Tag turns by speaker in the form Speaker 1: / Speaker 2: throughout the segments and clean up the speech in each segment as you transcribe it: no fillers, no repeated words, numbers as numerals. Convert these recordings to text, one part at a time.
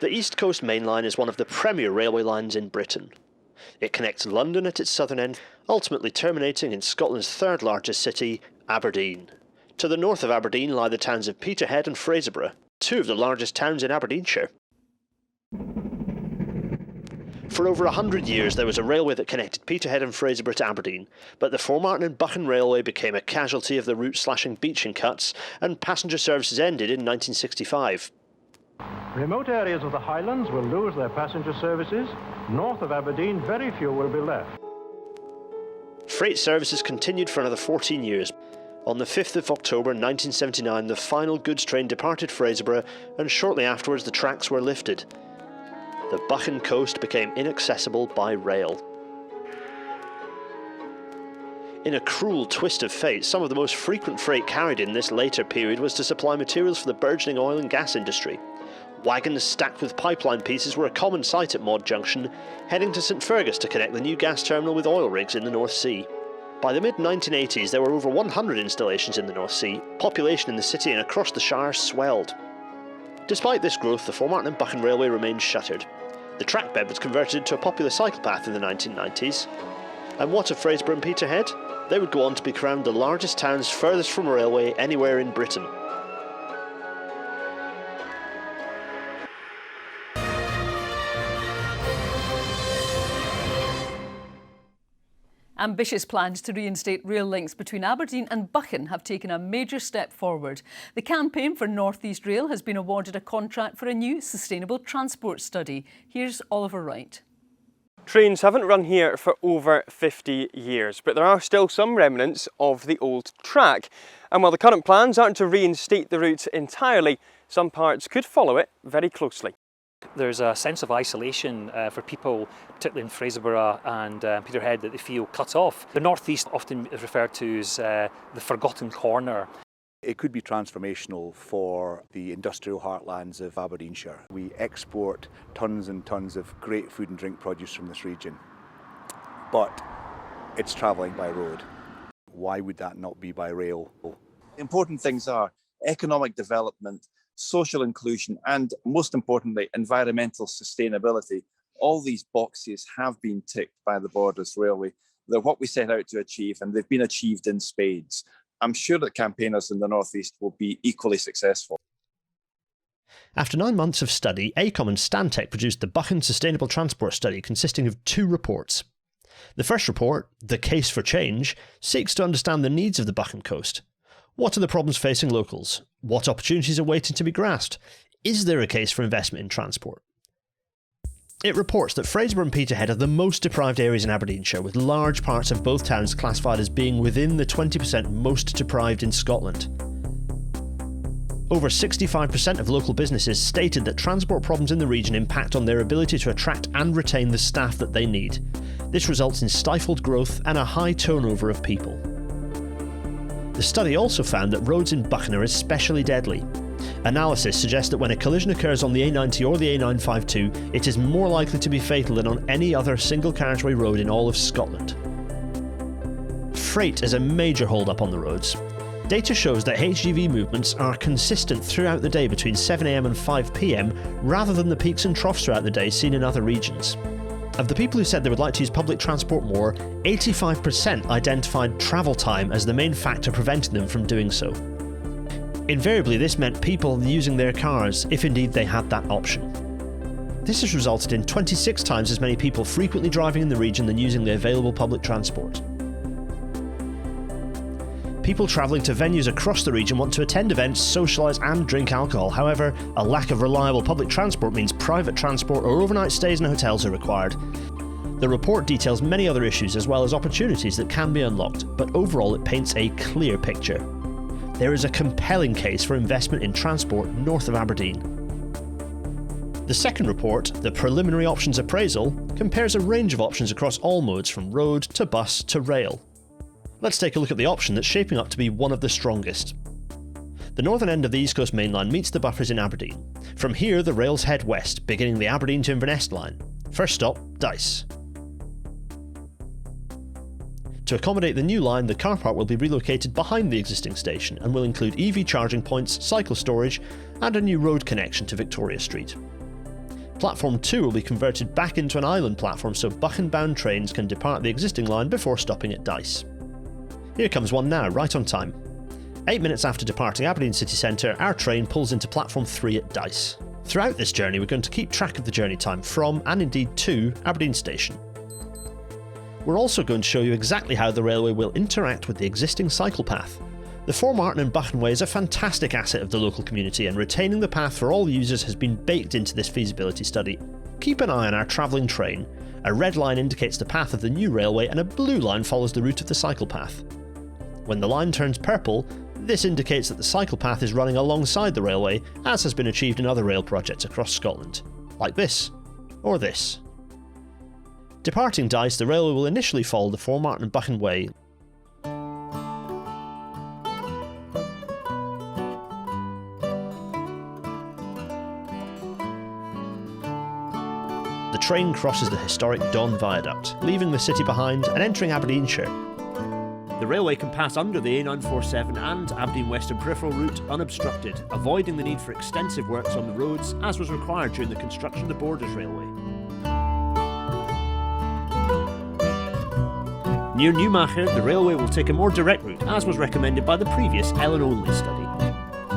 Speaker 1: The East Coast Main Line is one of the premier railway lines in Britain. It connects London at its southern end, ultimately terminating in Scotland's third largest city, Aberdeen. To the north of Aberdeen lie the towns of Peterhead and Fraserburgh, two of the largest towns in Aberdeenshire. For over 100 years there was a railway that connected Peterhead and Fraserburgh to Aberdeen, but the Formartine and Buchan Railway became a casualty of the route-slashing beaching cuts, and passenger services ended in 1965.
Speaker 2: Remote areas of the Highlands will lose their passenger services. North of Aberdeen, very few will be left.
Speaker 1: Freight services continued for another 14 years. On the 5th of October 1979, the final goods train departed Fraserburgh, and shortly afterwards the tracks were lifted. The Buchan coast became inaccessible by rail. In a cruel twist of fate, some of the most frequent freight carried in this later period was to supply materials for the burgeoning oil and gas industry. Wagons stacked with pipeline pieces were a common sight at Maud Junction, heading to St Fergus to connect the new gas terminal with oil rigs in the North Sea. By the mid-1980s there were over 100 installations in the North Sea. Population in the city and across the Shire swelled. Despite this growth, the Formartine and Buchan Railway remained shuttered. The track bed was converted into a popular cycle path in the 1990s. And what of Fraserburgh and Peterhead? They would go on to be crowned the largest towns furthest from a railway anywhere in Britain.
Speaker 3: Ambitious plans to reinstate rail links between Aberdeen and Buchan have taken a major step forward. The campaign for North East Rail has been awarded a contract for a new sustainable transport study. Here's Oliver Wright.
Speaker 4: Trains haven't run here for over 50 years, but there are still some remnants of the old track. And while the current plans aren't to reinstate the route entirely, some parts could follow it very closely.
Speaker 5: There's a sense of isolation for people, particularly in Fraserburgh and Peterhead, that they feel cut off. The North East often is referred to as the forgotten corner.
Speaker 6: It could be transformational for the industrial heartlands of Aberdeenshire. We export tons and tons of great food and drink produce from this region, but it's travelling by road. Why would that not be by rail?
Speaker 7: Important things are economic development, social inclusion, and most importantly, environmental sustainability. All these boxes have been ticked by the Borders Railway. They're what we set out to achieve, and they've been achieved in spades. I'm sure that campaigners in the North East will be equally successful.
Speaker 1: After 9 months of study, AECOM and Stantec produced the Buchan Sustainable Transport Study, consisting of 2 reports. The first report, The Case for Change, seeks to understand the needs of the Buchan coast. What are the problems facing locals? What opportunities are waiting to be grasped? Is there a case for investment in transport? It reports that Fraserburgh and Peterhead are the most deprived areas in Aberdeenshire, with large parts of both towns classified as being within the 20% most deprived in Scotland. Over 65% of local businesses stated that transport problems in the region impact on their ability to attract and retain the staff that they need. This results in stifled growth and a high turnover of people. The study also found that roads in Buchan are especially deadly. Analysis suggests that when a collision occurs on the A90 or the A952, it is more likely to be fatal than on any other single carriageway road in all of Scotland. Freight is a major hold-up on the roads. Data shows that HGV movements are consistent throughout the day between 7 AM and 5 PM, rather than the peaks and troughs throughout the day seen in other regions. Of the people who said they would like to use public transport more, 85% identified travel time as the main factor preventing them from doing so. Invariably, this meant people using their cars, if indeed they had that option. This has resulted in 26 times as many people frequently driving in the region than using the available public transport. People travelling to venues across the region want to attend events, socialise and drink alcohol. However, a lack of reliable public transport means private transport or overnight stays in hotels are required. The report details many other issues as well as opportunities that can be unlocked, but overall it paints a clear picture. There is a compelling case for investment in transport north of Aberdeen. The second report, the Preliminary Options Appraisal, compares a range of options across all modes from road to bus to rail. Let's take a look at the option that's shaping up to be one of the strongest. The northern end of the East Coast Main Line meets the buffers in Aberdeen. From here the rails head west, beginning the Aberdeen to Inverness line. First stop, Dice. To accommodate the new line, the car park will be relocated behind the existing station and will include EV charging points, cycle storage and a new road connection to Victoria Street. Platform 2 will be converted back into an island platform so Buchan-bound trains can depart the existing line before stopping at Dice. Here comes one now, right on time. 8 minutes after departing Aberdeen city centre, our train pulls into platform 3 at Dice. Throughout this journey, we're going to keep track of the journey time from, and indeed to, Aberdeen station. We're also going to show you exactly how the railway will interact with the existing cycle path. The Formartine and Buchan Way is a fantastic asset of the local community, and retaining the path for all users has been baked into this feasibility study. Keep an eye on our travelling train. A red line indicates the path of the new railway and a blue line follows the route of the cycle path. When the line turns purple, this indicates that the cycle path is running alongside the railway, as has been achieved in other rail projects across Scotland. Like this, or this. Departing Dice, the railway will initially follow the Formartine and Buchan Way. The train crosses the historic Don Viaduct, leaving the city behind and entering Aberdeenshire. The railway can pass under the A947 and Aberdeen Western Peripheral Route unobstructed, avoiding the need for extensive works on the roads as was required during the construction of the Borders Railway. Near Newmacher, the railway will take a more direct route, as was recommended by the previous Ellen-only study.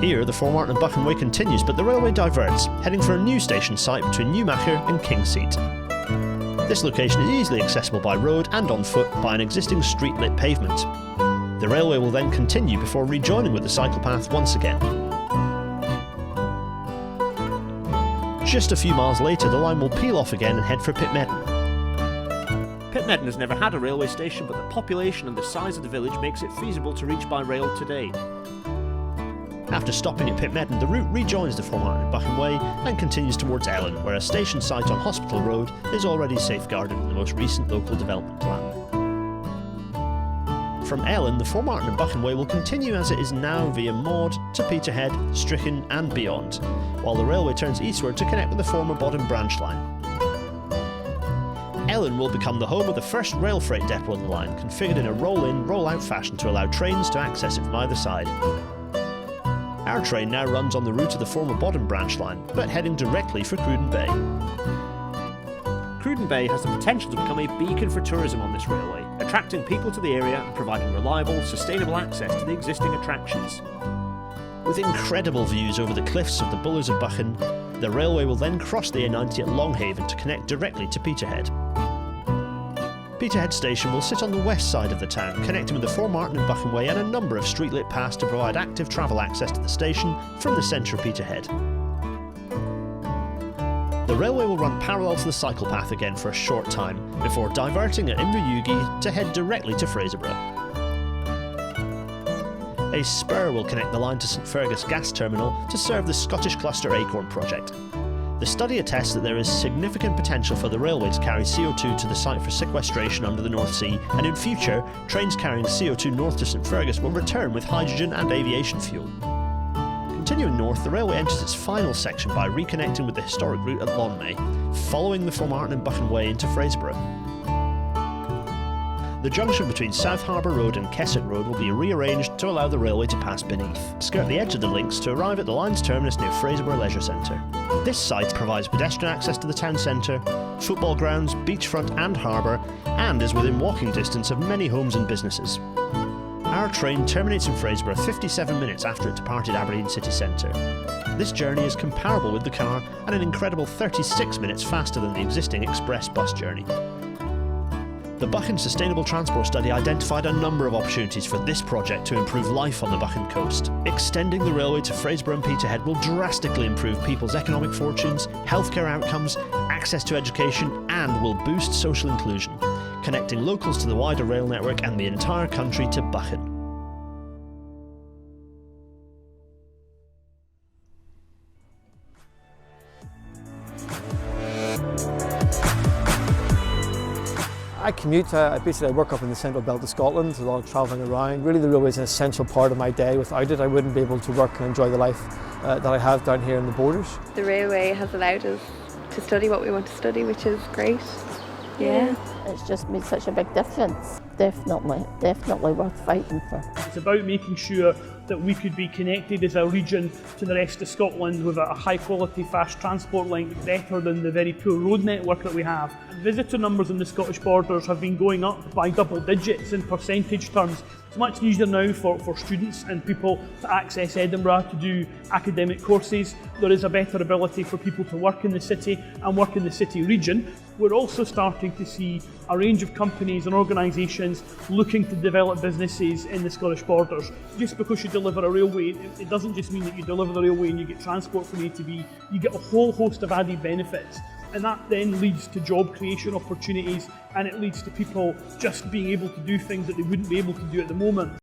Speaker 1: Here, the Formartine and Buchan Way continues, but the railway diverts, heading for a new station site between Newmacher and Kingseat. This location is easily accessible by road and on foot by an existing street-lit pavement. The railway will then continue before rejoining with the cycle path once again. Just a few miles later, the line will peel off again and head for Pitmedden. Pitmedden has never had a railway station, but the population and the size of the village makes it feasible to reach by rail today. After stopping at Pitmedden, the route rejoins the Formartine and Buchan Way and continues towards Ellen, where a station site on Hospital Road is already safeguarded in the most recent local development plan. From Ellen, the Formartine and Buchan Way will continue as it is now via Maud to Peterhead, Strichen and beyond, while the railway turns eastward to connect with the former Bodden branch line. Ellen will become the home of the first rail freight depot on the line, configured in a roll-in, roll-out fashion to allow trains to access it from either side. Our train now runs on the route of the former Bodden branch line, but heading directly for Cruden Bay. Cruden Bay has the potential to become a beacon for tourism on this railway, attracting people to the area and providing reliable, sustainable access to the existing attractions. With incredible views over the cliffs of the Bullers of Buchan, the railway will then cross the A90 at Longhaven to connect directly to Peterhead. Peterhead station will sit on the west side of the town, connecting with the Formartine and Buchan Way and a number of street-lit paths to provide active travel access to the station from the centre of Peterhead. The railway will run parallel to the cycle path again for a short time, before diverting at Inverewgy to head directly to Fraserburgh. A spur will connect the line to St Fergus Gas Terminal to serve the Scottish Cluster Acorn project. The study attests that there is significant potential for the railway to carry CO2 to the site for sequestration under the North Sea, and in future, trains carrying CO2 north to St Fergus will return with hydrogen and aviation fuel. Continuing north, the railway enters its final section by reconnecting with the historic route at Lonmay, following the Formartine and Buchan Way into Fraserburgh. The junction between South Harbour Road and Keswick Road will be rearranged to allow the railway to pass beneath, skirt the edge of the links to arrive at the line's terminus near Fraserburgh Leisure Centre. This site provides pedestrian access to the town centre, football grounds, beachfront and harbour, and is within walking distance of many homes and businesses. Our train terminates in Fraserburgh 57 minutes after it departed Aberdeen city centre. This journey is comparable with the car and an incredible 36 minutes faster than the existing express bus journey. The Buchan Sustainable Transport Study identified a number of opportunities for this project to improve life on the Buchan coast. Extending the railway to Fraserburgh and Peterhead will drastically improve people's economic fortunes, healthcare outcomes, access to education, and will boost social inclusion, connecting locals to the wider rail network and the entire country to Buchan.
Speaker 8: I commute, I work up in the central belt of Scotland, a lot of travelling around. Really the railway is an essential part of my day. Without it I wouldn't be able to work and enjoy the life that I have down here in the Borders.
Speaker 9: The railway has allowed us to study what we want to study, which is great. Yeah.
Speaker 10: It's just made such a big difference. Definitely worth fighting for.
Speaker 11: It's about making sure
Speaker 10: that we could be connected as a region to the rest of Scotland with a high quality fast transport link, better than the very poor road network that we have. Visitor numbers on the Scottish borders have been going up by double digits in percentage terms. It's much easier now for students and people to access Edinburgh to do academic courses. There is a better ability for people to work in the city and work in the city region. We're also starting to see a range of companies and organisations looking to develop businesses in the Scottish borders. Just because you deliver a railway, it doesn't just mean that you deliver the railway and you get transport from A to B. You get a whole host of added benefits. And that then leads to job creation opportunities, and it leads to people just being able to do things that they wouldn't be able to do at the moment.